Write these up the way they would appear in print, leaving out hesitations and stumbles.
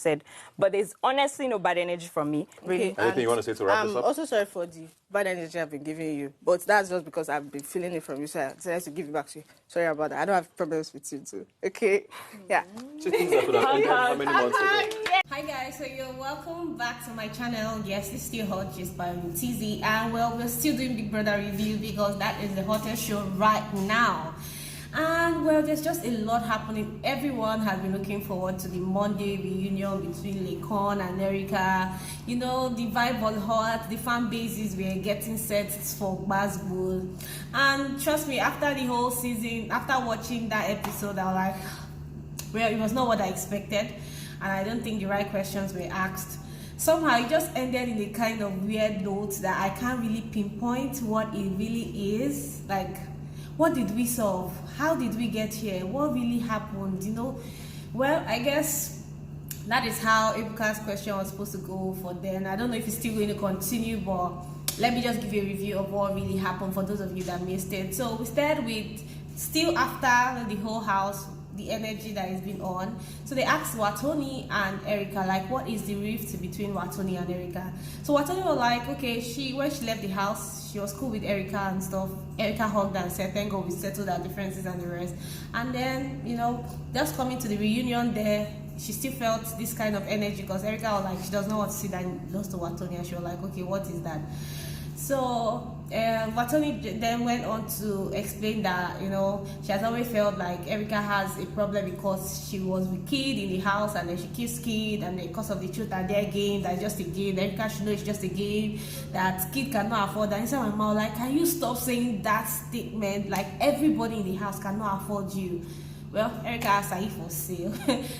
said. But there's honestly no bad energy from me. Really. Okay. Anything you want to say to wrap this up? I'm also sorry for the bad energy I've been giving you, but that's just because I've been feeling it from you, so I decided to give it back to you. Sorry about that. I don't have problems with you too. Okay? Yeah. Two things that could have ended how many months ago? Hi guys, so you're welcome back to my channel. Yes, it's still hot just by TZ, and well, we're still doing Big Brother review because that is the hottest show right now. And well, there's just a lot happening. Everyone has been looking forward to the Monday reunion between Laycon and Erica. You know, the vibe was hot, the fan bases were getting set for basketball. And trust me, after the whole season, after watching that episode, I was like, well, it was not what I expected. And I don't think the right questions were asked. Somehow it just ended in a kind of weird note that I can't really pinpoint what it really is. Like, what did we solve? How did we get here? What really happened? You know, well, I guess that is how Erica's question was supposed to go for then. I don't know if it's still going to continue, but let me just give you a review of what really happened for those of you that missed it. So we started with, still after the whole house, the energy that has been on. So they asked Wathoni and Erica, like, what is the rift between Wathoni and Erica? So Wathoni was like, okay, when she left the house, she was cool with Erica and stuff. Erica hugged and said, thank God we settled our differences and the rest. And then, you know, just coming to the reunion there, she still felt this kind of energy because Erica was like, she does not want to see that lost to Wathoni, and she was like, okay, what is that? So Wathoni then went on to explain that, you know, she has always felt like Erica has a problem because she was with Kid in the house, and then she kissed Kid, and then because of the truth that their game, that's just a game, Erica should know it's just a game, that Kid cannot afford that. Inside my mouth, like, can you stop saying that statement? Like, everybody in the house cannot afford you. Well, Erica asked her if for sale.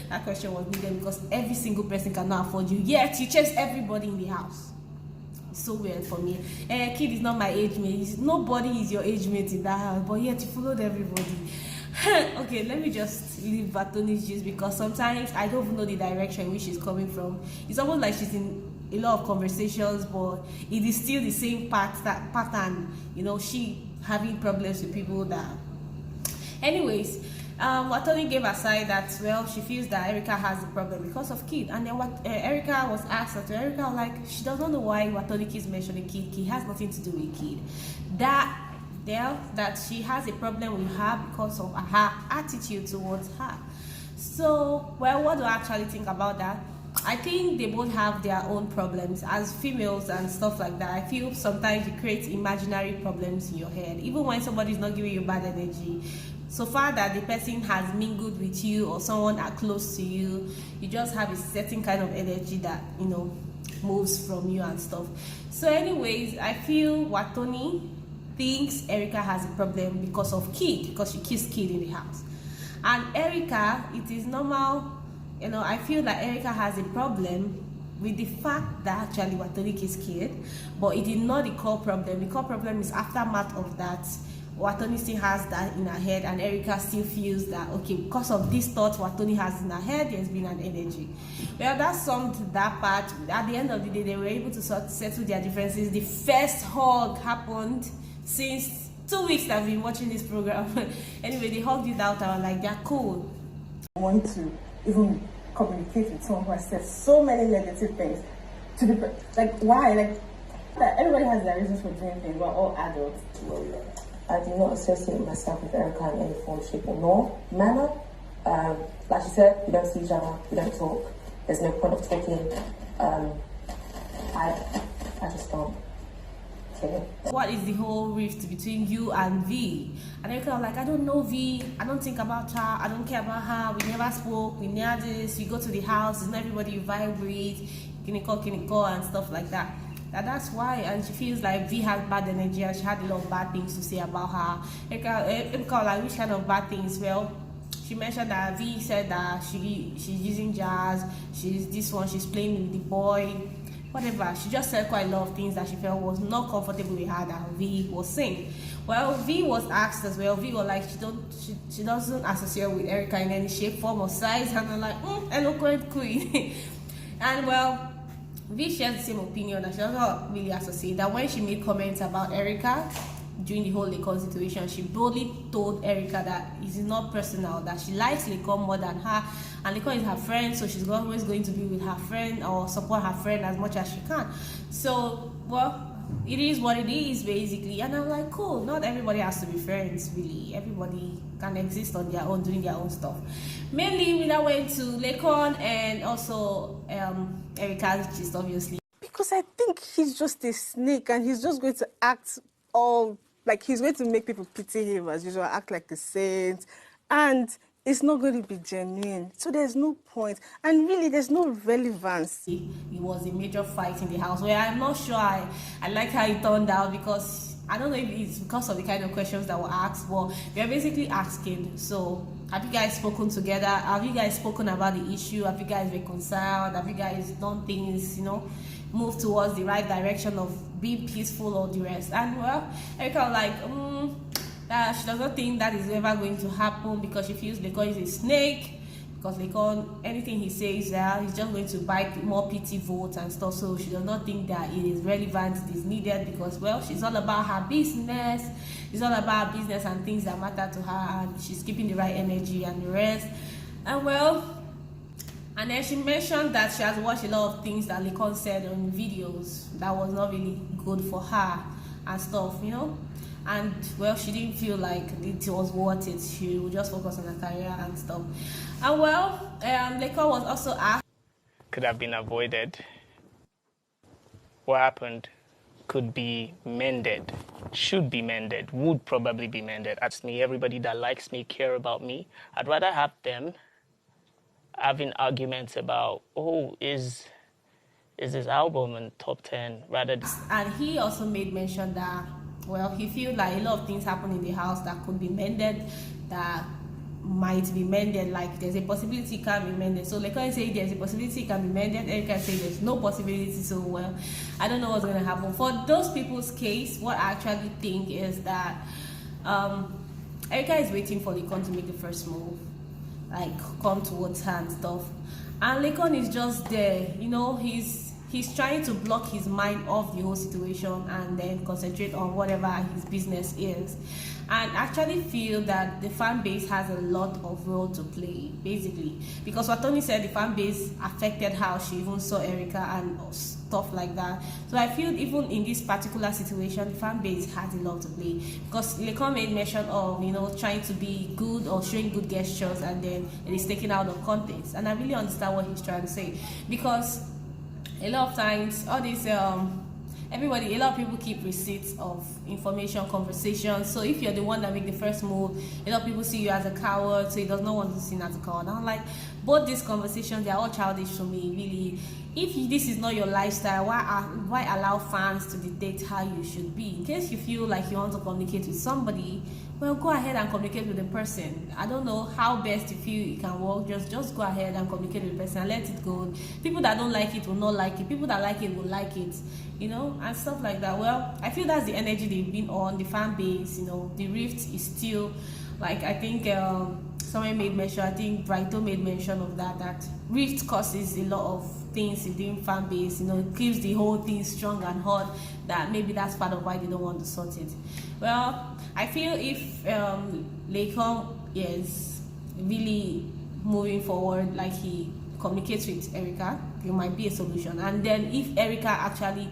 That question was needed because every single person cannot afford you, yet you chase everybody in the house. So weird for me. Kid is not my age mate. Nobody is your age mate in that house, but yet you followed everybody. Okay, let me just leave Wathoni's gist because sometimes I don't even know the direction in which she's coming from. It's almost like she's in a lot of conversations, but it is still the same pattern. You know, she having problems with people that. Anyways. Wathoni gave aside that, well, she feels that Erica has a problem because of Kid, and then what Erica was asked to Erica, like, she doesn't know why Wathoni keeps mentioning Kid. Kid has nothing to do with Kid. That she has a problem with her because of her attitude towards her. So, well, what do I actually think about that? I think they both have their own problems as females and stuff like that. I feel sometimes it creates imaginary problems in your head, even when somebody's not giving you bad energy. So far that the person has mingled with you or someone are close to you, you just have a certain kind of energy that, you know, moves from you and stuff. So anyways, I feel Wathoni thinks Erica has a problem because of Kid, because she kissed Kid in the house. And Erica, it is normal, you know, I feel that Erica has a problem with the fact that actually Wathoni kissed Kid, but it is not the core problem. The core problem is aftermath of that. Wathoni still has that in her head, and Erica still feels that, okay, because of this thought Wathoni has in her head, there's been an energy. Well, that summed that part. At the end of the day, they were able to settle their differences. The first hug happened since 2 weeks that I've been watching this program. Anyway, they hugged it out. I was like, they're cool. I want to even communicate with someone who has said so many negative things to the like, why? Like, everybody has their reasons for doing things. We're all adults. I do not associate myself with Erica in any form, shape, or manner. Like she said, we don't see each other, we don't talk. There's no point of talking. I just don't care. What is the whole rift between you and Vee? And Erica was like, I don't know Vee, I don't think about her, I don't care about her, we never spoke, we never this, you go to the house, it's not everybody you vibe with, kiniko, and stuff like that. That's why, and she feels like Vee has bad energy and she had a lot of bad things to say about her. Erica like, which kind of bad things? Well, she mentioned that Vee said that she's using jazz, she's this one, she's playing with the boy, whatever. She just said quite a lot of things that she felt was not comfortable with her that Vee was saying. Well, Vee was asked as well. Vee was like, she doesn't associate with Erica in any shape, form, or size, and I'm like, eloquent queen. And well, Vee shares the same opinion that she does not really associate that when she made comments about Erica, during the whole Laycon situation, she boldly told Erica that it's not personal, that she likes Laycon more than her, and Laycon is her friend, so she's always going to be with her friend or support her friend as much as she can. So, well, it is what it is, basically. And I'm like, cool, not everybody has to be friends, really. Everybody can exist on their own, doing their own stuff. Mainly, we now went to Laycon and also Erica's gist, obviously. Because I think he's just a snake and he's just going to act all, like he's going to make people pity him as usual, act like a saint. And it's not going to be genuine. So there's no point. And really, there's no relevance. It was a major fight in the house where I'm not sure I like how it turned out, because I don't know if it's because of the kind of questions that were asked, but they're basically asking, so have you guys spoken together? Have you guys spoken about the issue? Have you guys reconciled? Have you guys done things, move towards the right direction of being peaceful or the rest? And well, Erica was like, that she doesn't think that is ever going to happen, because she feels Laycon is a snake, because Laycon, anything he says there, he's just going to bite more pity votes and stuff. So she does not think that it is relevant, it is needed, because, well, she's all about her business, it's all about business and things that matter to her, and she's keeping the right energy and the rest. And well, and then she mentioned that she has watched a lot of things that Laycon said on videos that was not really good for her and stuff, and well, she didn't feel like it was worth it. She would just focus on her career and stuff. And well, Laycon was also asked, could have been avoided. What happened could be mended, should be mended, would probably be mended. Ask me, everybody that likes me, care about me. I'd rather have them having arguments about, is this album in top 10 rather than... And he also made mention that, well, he feels like a lot of things happen in the house that could be mended, that might be mended, like there's a possibility it can be mended. So Laycon say there's a possibility it can be mended, Erica say there's no possibility. So, well, I don't know what's going to happen. For those people's case, what I actually think is that Erica is waiting for Laycon to make the first move, like come towards her and stuff. And Laycon is just there, he's trying to block his mind off the whole situation and then concentrate on whatever his business is. And actually feel that the fan base has a lot of role to play, basically. Because Wathoni said the fan base affected how she even saw Erica and stuff like that. So I feel even in this particular situation, the fan base has a lot to play. Because Laycon made mention of, trying to be good or showing good gestures, and then it is taken out of context. And I really understand what he's trying to say. Because a lot of times, all these, a lot of people keep receipts of information, conversations. So if you're the one that make the first move, a lot of people see you as a coward, so he does not want to be seen as a coward. I'm like, both these conversations, they're all childish to me, really. If this is not your lifestyle, why allow fans to dictate how you should be? In case you feel like you want to communicate with somebody, well, go ahead and communicate with the person. I don't know how best you feel it can work. Just go ahead and communicate with the person and let it go. People that don't like it will not like it. People that like it will like it, and stuff like that. Well, I feel that's the energy they've been on, the fan base, the rift is still, like, I think someone made mention, I think Brighto made mention of that rift causes a lot of things within fan base, it keeps the whole thing strong and hot, that maybe that's part of why they don't want to sort it. Well, I feel if Laycon is really moving forward, like he communicates with Erica, there might be a solution. And then if Erica actually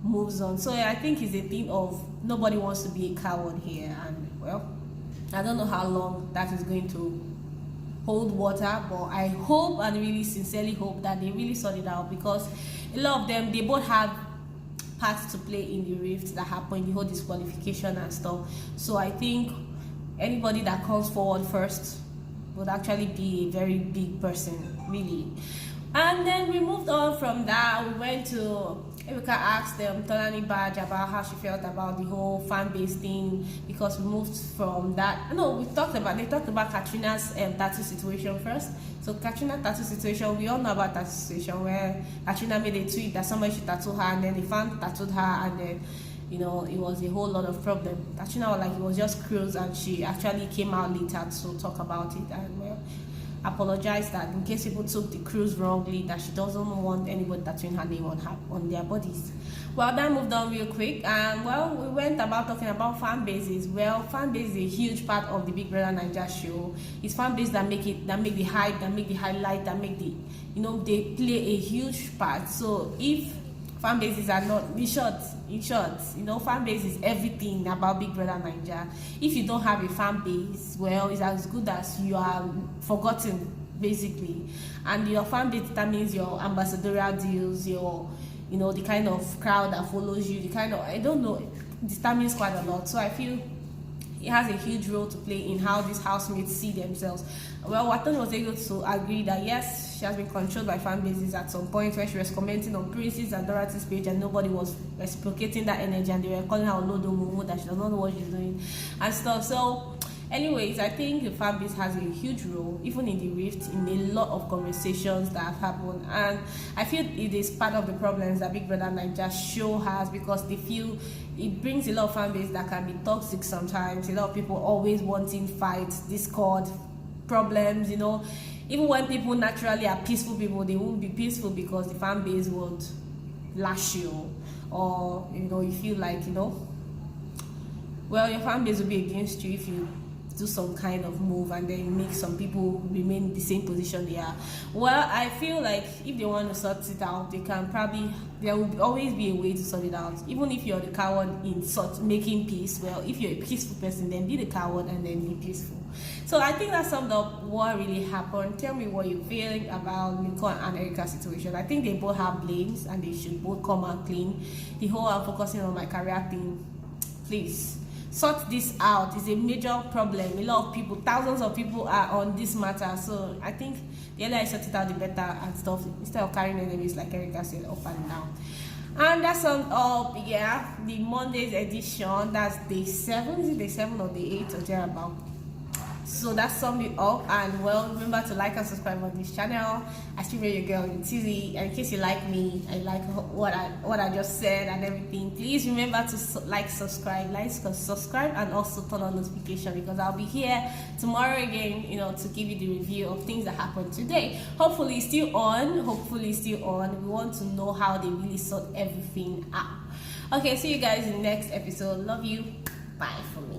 moves on, so I think it's a thing of nobody wants to be a coward here. And well, I don't know how long that is going to hold water, but I hope and really sincerely hope that they really sort it out, because a lot of them, they both have parts to play in the rift that happened, the whole disqualification and stuff. So I think anybody that comes forward first would actually be a very big person, really. And then we moved on from that. We went to Erica asked Bbnaija about how she felt about the whole fan base thing, because we moved from that. No, they talked about Katrina's tattoo situation first. So Katrina's tattoo situation, we all know about that situation where Katrina made a tweet that somebody should tattoo her, and then the fan tattooed her, and then it was a whole lot of problem. Katrina was like, it was just cruise, and she actually came out later to talk about it. And well, apologized that in case people took the cruise wrongly, that she doesn't want anybody tattooing her name on their bodies. Well, that moved on real quick, and well, we went about talking about fan bases. Well, fan base is a huge part of the Big Brother Naija show. It's fan base that make the hype, that make the highlight, that make the, you know, they play a huge part. So if fan bases are not, in short, you know, fan base is everything about Big Brother Naija. If you don't have a fan base, well, it's as good as you are forgotten, basically. And your fan base determines your ambassadorial deals, your, you know, the kind of crowd that follows you, the kind of, I don't know, it determines quite a lot. So I feel it has a huge role to play in how these housemates see themselves. Well, Wathoni was able to agree that yes, she has been controlled by fan bases at some point when she was commenting on Prince's and Dorothy's page and nobody was reciprocating that energy, and they were calling her Olodo Mumu, that she does not know what she's doing and stuff. So anyways, I think the fan base has a huge role, even in the rift, in a lot of conversations that have happened. And I feel it is part of the problems that Big Brother Naija show has, because they feel it brings a lot of fan base that can be toxic sometimes. A lot of people always wanting fights, discord, problems, you know. Even when people naturally are peaceful people, they won't be peaceful because the fan base would lash you, or, you know, you feel like, you know, well, your fan base will be against you if you do some kind of move and then make some people remain in the same position they are. Well, I feel like if they want to sort it out, they can probably, there will always be a way to sort it out. Even if you're the coward in making peace, well, if you're a peaceful person, then be the coward and then be peaceful. So I think that summed up what really happened. Tell me what you're feeling about Laycon and Erica's situation. I think they both have blames and they should both come out clean. The whole I'm focusing on my career thing, please sort this out. It's a major problem. A lot of people, thousands of people are on this matter. So I think the earlier I sort it out, the better and stuff, instead of carrying enemies like Erica said, up and down. And that's summed up, yeah, the Monday's edition. That's day 7. Is it day 7 or day 8 or thereabout? So that summed it up. And well, remember to like and subscribe on this channel. I still rate your girl in TZ. And in case you like me, I like what I just said and everything, please remember to subscribe, and also turn on notification, because I'll be here tomorrow again, you know, to give you the review of things that happened today. Hopefully it's still on. We want to know how they really sort everything out. Okay, see you guys in the next episode. Love you. Bye for me.